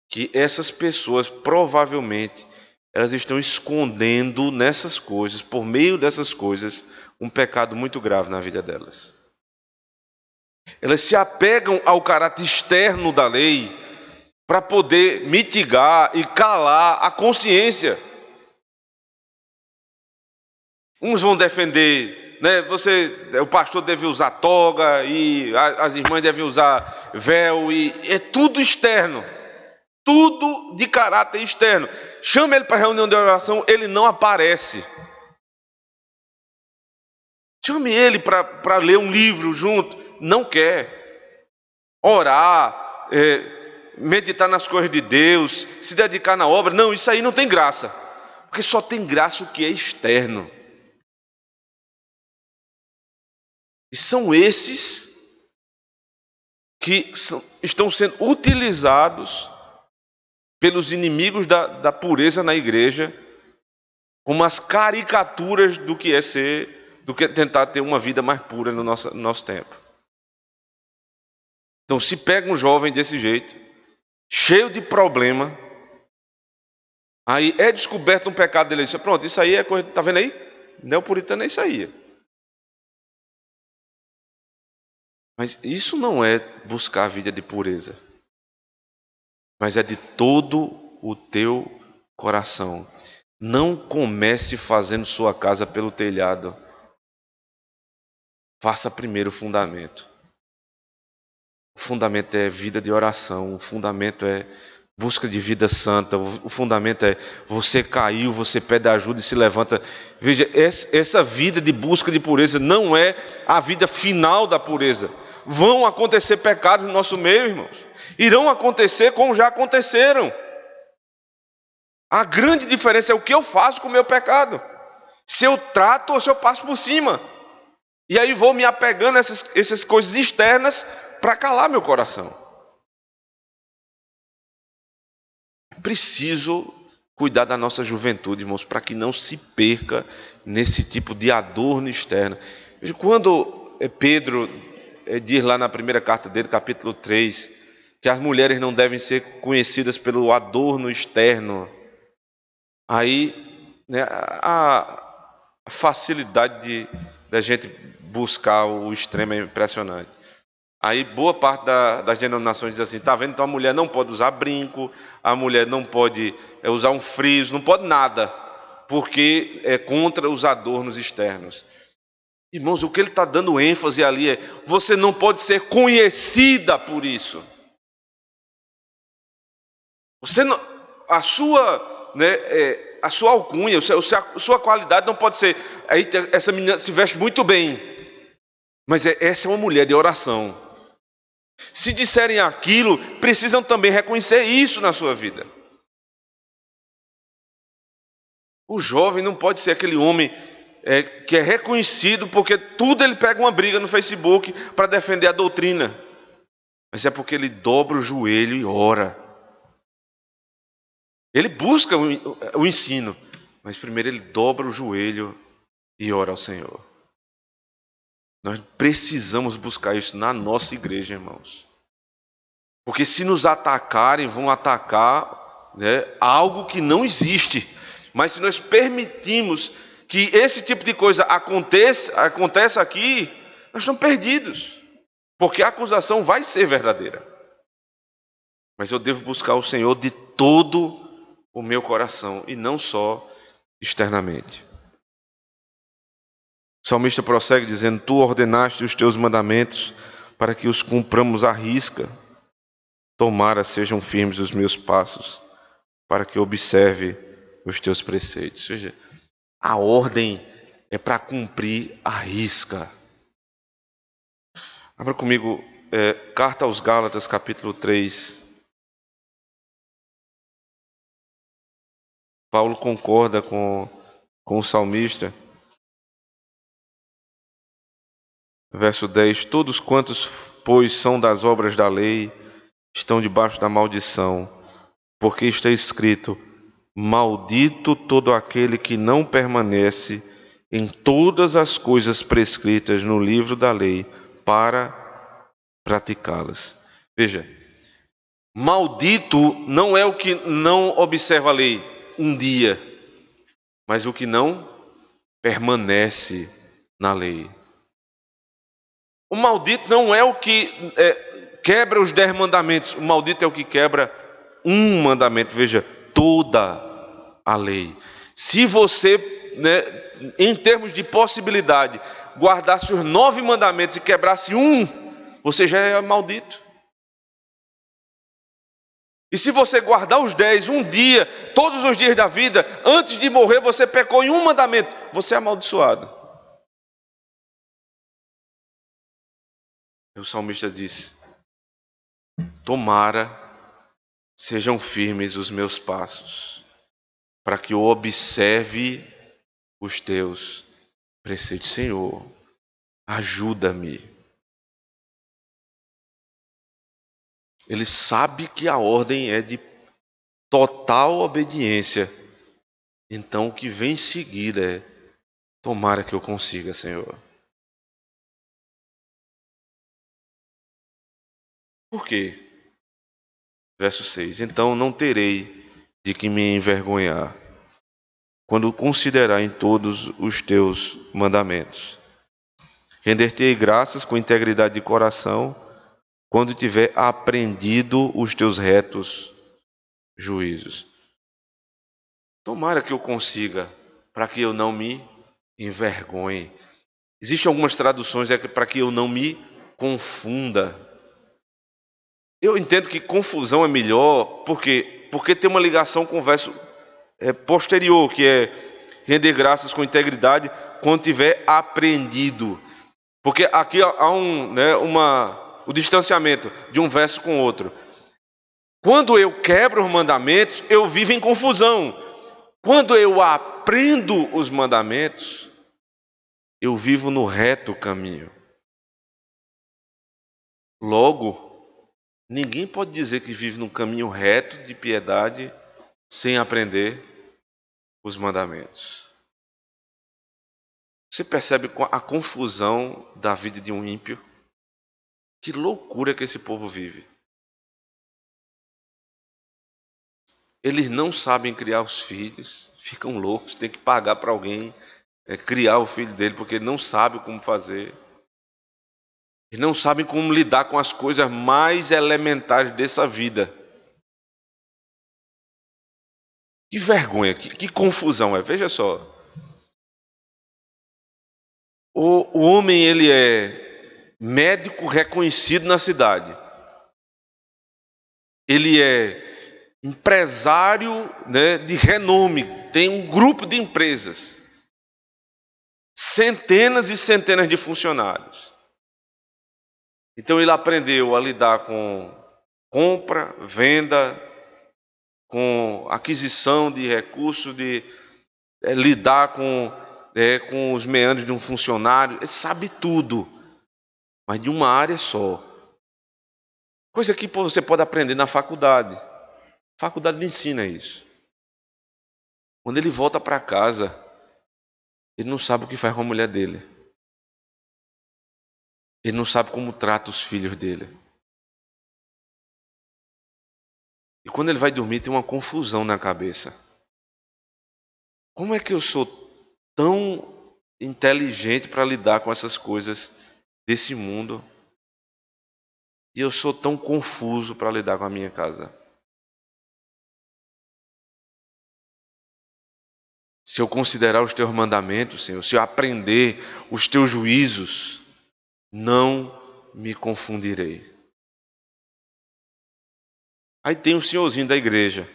que essas pessoas provavelmente elas estão escondendo nessas coisas, por meio dessas coisas, um pecado muito grave na vida delas. Elas se apegam ao caráter externo da lei para poder mitigar e calar a consciência. Uns vão defender, né? O pastor deve usar toga e as irmãs devem usar véu, e é tudo externo. Tudo de caráter externo. Chama ele para a reunião de oração, ele não aparece. Chame ele para ler um livro junto, não quer. Orar, meditar nas coisas de Deus, se dedicar na obra, não, isso aí não tem graça. Porque só tem graça o que é externo. E são esses que estão sendo utilizados pelos inimigos da pureza na igreja como as caricaturas do que é tentar ter uma vida mais pura no nosso tempo. Então, se pega um jovem desse jeito, cheio de problema, aí é descoberto um pecado dele, diz, pronto, isso aí é coisa, tá vendo aí? Neopuritano é isso aí. Mas isso não é buscar a vida de pureza, mas é de todo o teu coração. Não comece fazendo sua casa pelo telhado. Faça primeiro o fundamento. O fundamento é vida de oração, o fundamento é busca de vida santa, o fundamento é você caiu, você pede ajuda e se levanta. Veja, essa vida de busca de pureza não é a vida final da pureza. Vão acontecer pecados no nosso meio, irmãos. Irão acontecer como já aconteceram. A grande diferença é o que eu faço com o meu pecado. Se eu trato ou se eu passo por cima. E aí vou me apegando a essas coisas externas para calar meu coração. É preciso cuidar da nossa juventude, irmãos, para que não se perca nesse tipo de adorno externo. Veja, quando Pedro diz lá na primeira carta dele, capítulo 3, que as mulheres não devem ser conhecidas pelo adorno externo, aí né, a facilidade da gente buscar o extremo é impressionante. Aí boa parte das denominações diz assim, tá vendo? Então a mulher não pode usar brinco, a mulher não pode usar um friso, não pode nada, porque é contra os adornos externos. Irmãos, o que ele está dando ênfase ali é, você não pode ser conhecida por isso. Você não, a sua alcunha, a sua qualidade não pode ser, aí essa menina se veste muito bem, mas essa é uma mulher de oração. Se disserem aquilo, precisam também reconhecer isso na sua vida. O jovem não pode ser aquele homem que é reconhecido porque tudo ele pega uma briga no Facebook para defender a doutrina. Mas é porque ele dobra o joelho e ora. Ele busca o ensino, mas primeiro ele dobra o joelho e ora ao Senhor. Nós precisamos buscar isso na nossa igreja, irmãos. Porque se nos atacarem, vão atacar algo que não existe. Mas se nós permitirmos que esse tipo de coisa aconteça aqui, nós estamos perdidos. Porque a acusação vai ser verdadeira. Mas eu devo buscar o Senhor de todo o meu coração e não só externamente. O salmista prossegue dizendo, tu ordenaste os teus mandamentos para que os cumpramos à risca. Tomara sejam firmes os meus passos, para que observe os teus preceitos. Ou seja, a ordem é para cumprir à risca. Abra comigo, Carta aos Gálatas, capítulo 3. Paulo concorda com o salmista. Verso 10, todos quantos, pois, são das obras da lei, estão debaixo da maldição, porque está escrito, maldito todo aquele que não permanece em todas as coisas prescritas no livro da lei para praticá-las. Veja, maldito não é o que não observa a lei um dia, mas o que não permanece na lei. O maldito não é o que quebra os 10 mandamentos. O maldito é o que quebra um mandamento. Veja, toda a lei. Se você, em termos de possibilidade, guardasse os 9 mandamentos e quebrasse um, você já é maldito. E se você guardar os 10 um dia, todos os dias da vida, antes de morrer você pecou em um mandamento, você é amaldiçoado. E o salmista disse: tomara sejam firmes os meus passos, para que eu observe os teus preceitos. Senhor, ajuda-me. Ele sabe que a ordem é de total obediência. Então o que vem em seguida é: tomara que eu consiga, Senhor. Por quê? Verso 6: então não terei de que me envergonhar, quando considerar em todos os teus mandamentos. Render-te-ei graças com integridade de coração, quando tiver aprendido os teus retos juízos. Tomara que eu consiga, para que eu não me envergonhe. Existem algumas traduções para que eu não me confunda. Eu entendo que confusão é melhor, porque tem uma ligação com o verso posterior, que é render graças com integridade quando tiver aprendido. Porque aqui há o distanciamento de um verso com outro. Quando eu quebro os mandamentos, eu vivo em confusão. Quando eu aprendo os mandamentos, eu vivo no reto caminho. Logo, ninguém pode dizer que vive num caminho reto de piedade sem aprender os mandamentos. Você percebe a confusão da vida de um ímpio? Que loucura que esse povo vive. Eles não sabem criar os filhos, ficam loucos, tem que pagar para alguém criar o filho dele, porque ele não sabe como fazer. Eles não sabem como lidar com as coisas mais elementares dessa vida. Que vergonha, que confusão é. Veja só. O homem, ele é médico reconhecido na cidade. Ele é empresário, de renome, tem um grupo de empresas, centenas e centenas de funcionários. Então ele aprendeu a lidar com compra, venda, com aquisição de recursos, de lidar com os meandros de um funcionário. Ele sabe tudo, mas de uma área só. Coisa que você pode aprender na faculdade. A faculdade lhe ensina isso. Quando ele volta para casa, ele não sabe o que faz com a mulher dele. Ele não sabe como trata os filhos dele. E quando ele vai dormir, tem uma confusão na cabeça. Como é que eu sou tão inteligente para lidar com essas coisas desse mundo e eu sou tão confuso para lidar com a minha casa? Se eu considerar os teus mandamentos, Senhor, se eu aprender os teus juízos, não me confundirei. Aí tem o senhorzinho da igreja,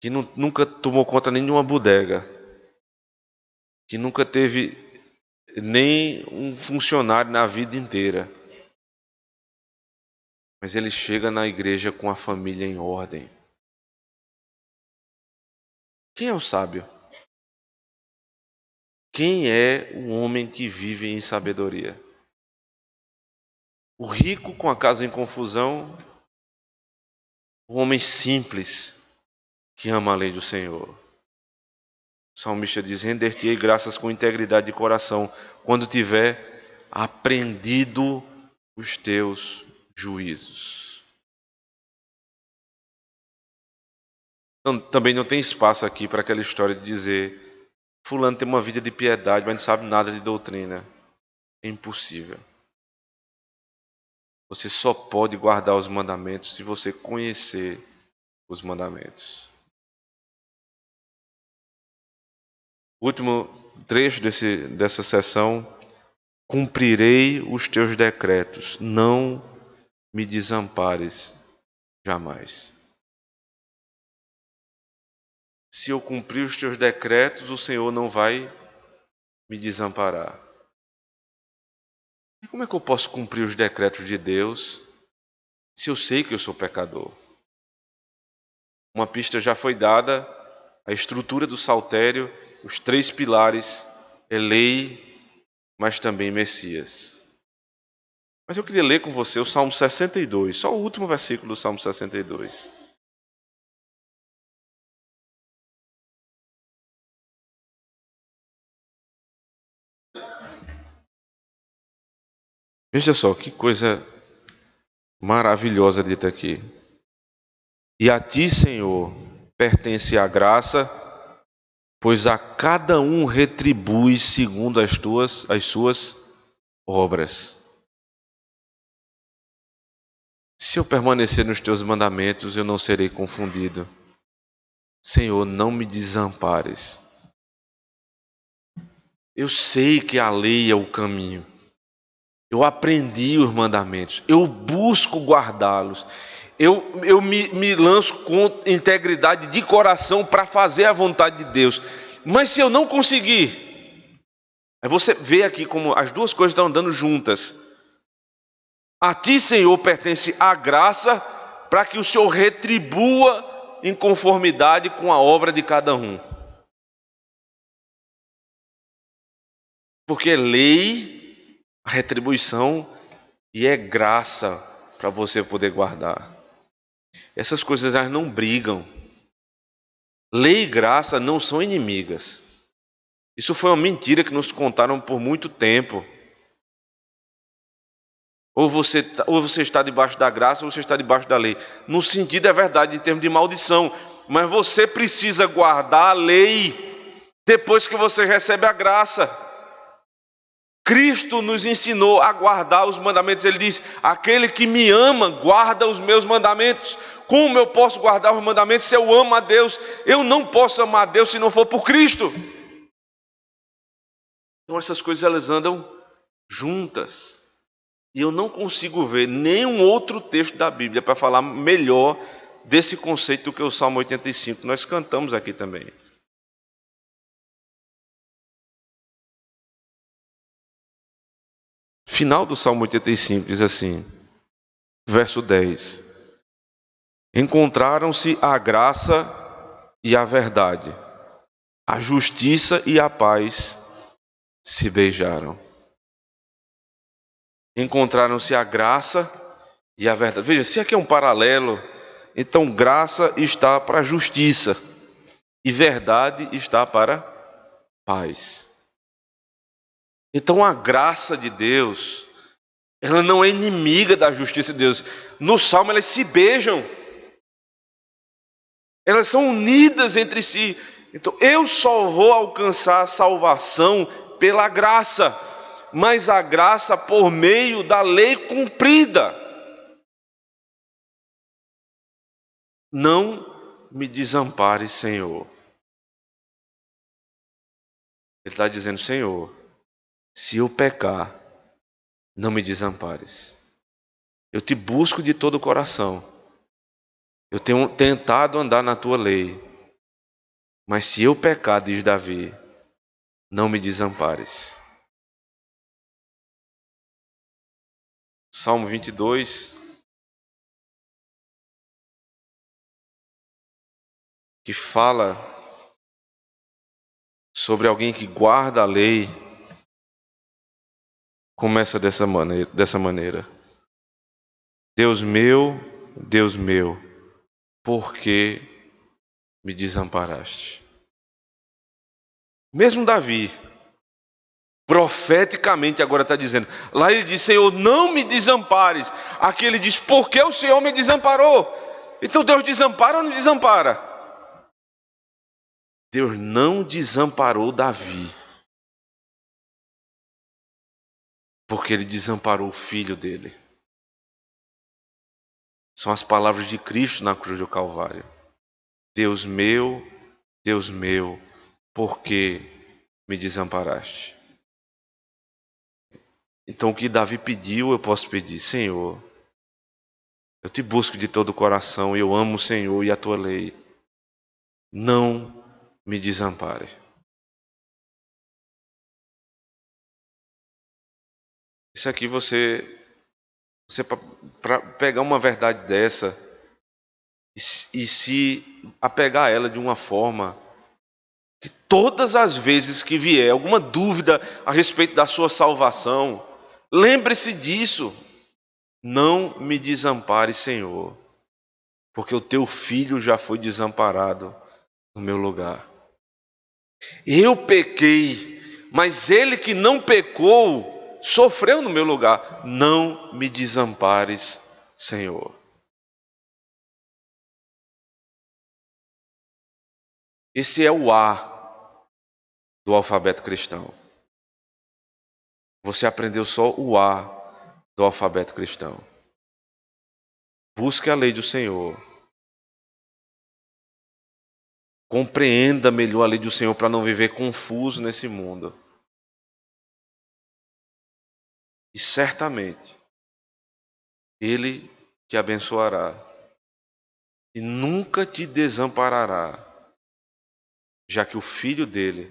que nunca tomou conta nem de uma bodega, que nunca teve nem um funcionário na vida inteira. Mas ele chega na igreja com a família em ordem. Quem é o sábio? Quem é o homem que vive em sabedoria? O rico com a casa em confusão? O homem simples que ama a lei do Senhor? O salmista diz: render-te-ei graças com integridade de coração, quando tiver aprendido os teus juízos. Então, também não tem espaço aqui para aquela história de dizer: fulano tem uma vida de piedade, mas não sabe nada de doutrina. É impossível. Você só pode guardar os mandamentos se você conhecer os mandamentos. O último trecho dessa sessão: cumprirei os teus decretos, não me desampares jamais. Se eu cumprir os teus decretos, o Senhor não vai me desamparar. E como é que eu posso cumprir os decretos de Deus se eu sei que eu sou pecador? Uma pista já foi dada, a estrutura do saltério, os 3 pilares, é lei, mas também Messias. Mas eu queria ler com você o Salmo 62, só o último versículo do Salmo 62. Veja só que coisa maravilhosa dita aqui. E a ti, Senhor, pertence a graça, pois a cada um retribui segundo as suas obras. Se eu permanecer nos teus mandamentos, eu não serei confundido. Senhor, não me desampares. Eu sei que a lei é o caminho. Eu aprendi os mandamentos. Eu busco guardá-los. Eu me lanço com integridade de coração para fazer a vontade de Deus. Mas se eu não conseguir, aí você vê aqui como as duas coisas estão andando juntas. A ti, Senhor, pertence a graça para que o Senhor retribua em conformidade com a obra de cada um. Porque lei, a retribuição, e é graça para você poder guardar. Essas coisas elas não brigam. Lei e graça não são inimigas. Isso foi uma mentira que nos contaram por muito tempo. Ou você está debaixo da graça ou você está debaixo da lei. No sentido é verdade, em termos de maldição. Mas você precisa guardar a lei depois que você recebe a graça. Cristo nos ensinou a guardar os mandamentos. Ele diz: aquele que me ama, guarda os meus mandamentos. Como eu posso guardar os mandamentos se eu amo a Deus? Eu não posso amar a Deus se não for por Cristo. Então essas coisas elas andam juntas. E eu não consigo ver nenhum outro texto da Bíblia para falar melhor desse conceito do que o Salmo 85. Nós cantamos aqui também. Final do Salmo 85 diz assim, verso 10. Encontraram-se a graça e a verdade, a justiça e a paz se beijaram. Encontraram-se a graça e a verdade. Veja, se aqui é um paralelo, então graça está para a justiça e verdade está para paz. Então a graça de Deus, ela não é inimiga da justiça de Deus. No Salmo elas se beijam. Elas são unidas entre si. Então eu só vou alcançar a salvação pela graça, mas a graça por meio da lei cumprida. Não me desampare, Senhor. Ele está dizendo, Senhor, se eu pecar, não me desampares. Eu te busco de todo o coração. Eu tenho tentado andar na tua lei. Mas se eu pecar, diz Davi, não me desampares. Salmo 22, que fala sobre alguém que guarda a lei, começa dessa maneira. Deus meu, por que me desamparaste? Mesmo Davi, profeticamente agora está dizendo, lá ele diz, Senhor, não me desampares. Aqui ele diz, por que o Senhor me desamparou? Então Deus desampara ou não desampara? Deus não desamparou Davi, porque ele desamparou o filho dele. São as palavras de Cristo na cruz do Calvário. Deus meu, por que me desamparaste? Então o que Davi pediu, eu posso pedir, Senhor, Eu te busco de todo o coração e eu amo o Senhor e a tua lei. Não me desampare. Isso aqui você para pegar uma verdade dessa e se apegar a ela de uma forma que todas as vezes que vier alguma dúvida a respeito da sua salvação, lembre-se disso. Não me desampare, Senhor, porque o teu filho já foi desamparado no meu lugar. Eu pequei, mas ele que não pecou sofreu no meu lugar. Não me desampares, Senhor. Esse é o A do alfabeto cristão. Você aprendeu só o A do alfabeto cristão. Busque a lei do Senhor. Compreenda melhor a lei do Senhor para não viver confuso nesse mundo. E certamente Ele te abençoará e nunca te desamparará, já que o Filho dele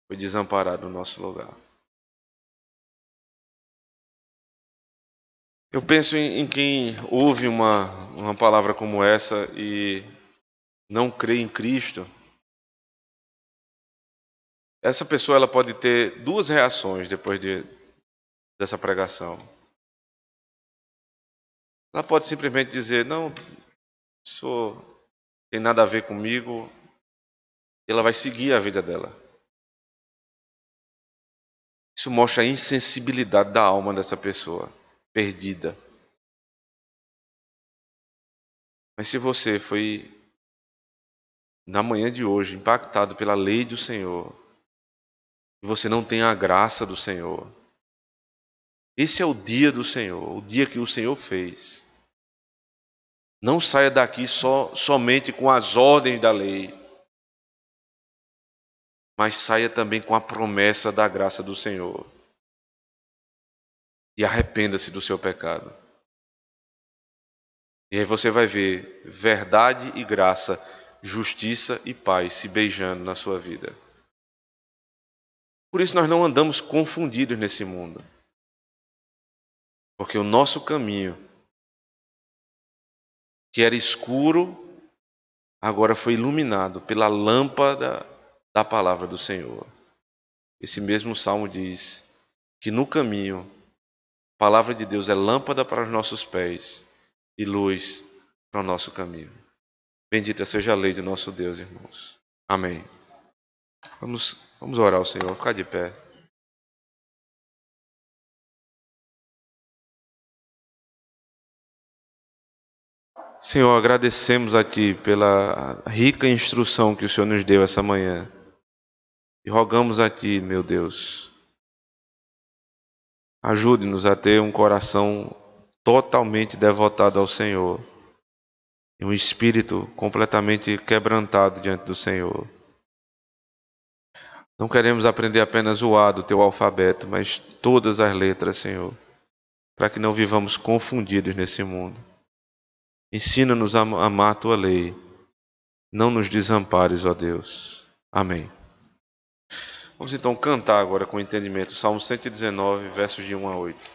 foi desamparado no nosso lugar. Eu penso em quem ouve uma palavra como essa e não crê em Cristo. Essa pessoa ela pode ter duas reações depois dessa pregação. Ela pode simplesmente dizer, não, isso tem nada a ver comigo, e ela vai seguir a vida dela. Isso mostra a insensibilidade da alma dessa pessoa, perdida. Mas se você foi, na manhã de hoje, impactado pela lei do Senhor, e você não tem a graça do Senhor, esse é o dia do Senhor, o dia que o Senhor fez. Não saia daqui somente com as ordens da lei, mas saia também com a promessa da graça do Senhor. E arrependa-se do seu pecado. E aí você vai ver verdade e graça, justiça e paz se beijando na sua vida. Por isso nós não andamos confundidos nesse mundo. Porque o nosso caminho, que era escuro, agora foi iluminado pela lâmpada da palavra do Senhor. Esse mesmo salmo diz que no caminho, a palavra de Deus é lâmpada para os nossos pés e luz para o nosso caminho. Bendita seja a lei do nosso Deus, irmãos. Amém. Vamos orar ao Senhor, ficar de pé. Senhor, agradecemos a Ti pela rica instrução que o Senhor nos deu essa manhã. E rogamos a Ti, meu Deus, ajude-nos a ter um coração totalmente devotado ao Senhor e um espírito completamente quebrantado diante do Senhor. Não queremos aprender apenas o A do Teu alfabeto, mas todas as letras, Senhor, para que não vivamos confundidos nesse mundo. Ensina-nos a amar a Tua lei. Não nos desampares, ó Deus. Amém. Vamos então cantar agora com entendimento. Salmo 119, versos de 1 a 8.